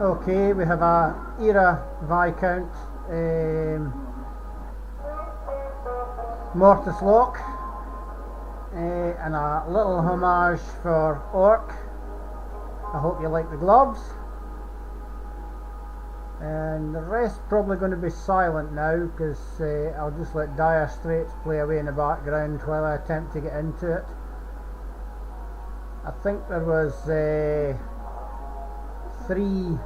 Okay, we have a era viscount mortice lock and a little homage for Orc. I hope you like the gloves. And the rest probably going to be silent now because I'll just let Dire Straits play away in the background while I attempt to get into it. I think there was 3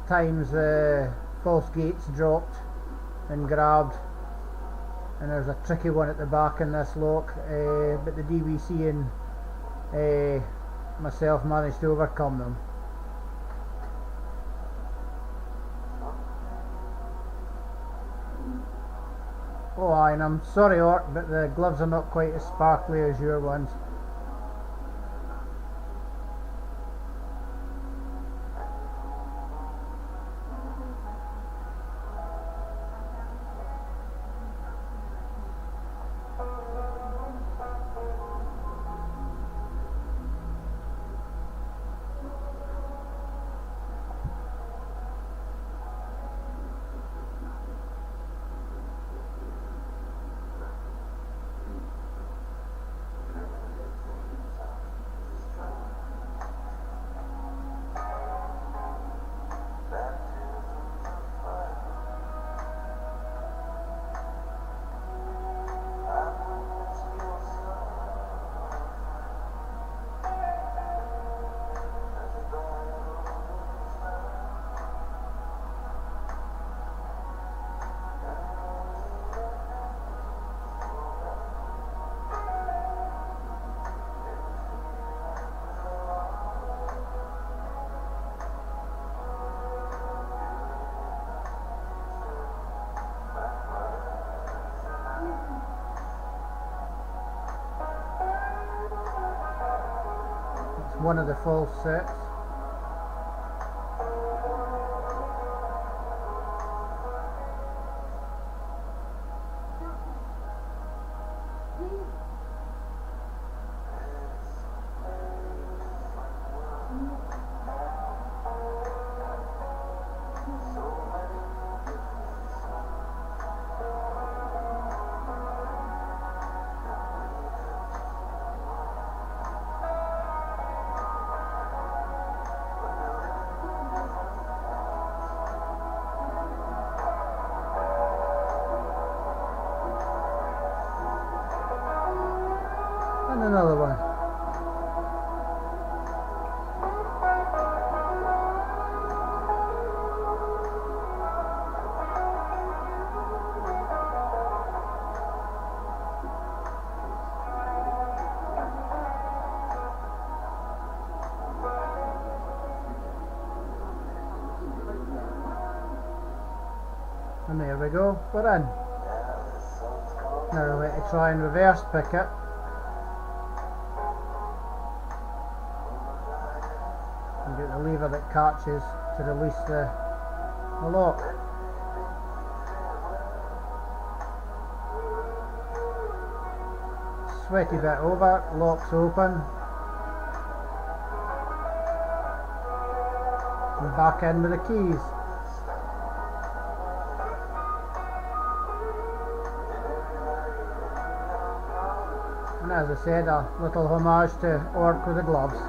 times the false gates dropped and grabbed, and there's a tricky one at the back in this lock, but the DVC and myself managed to overcome them. Oh aye, and I'm sorry Orc, but the gloves are not quite as sparkly as your ones. One of the false sets. And another one. And there we go, we're in. Now we're going to try and reverse pick it. And get the lever that catches to release the lock. Sweaty bit over, lock's open. And back in with the keys. And as I said, a little homage to Orc with the gloves.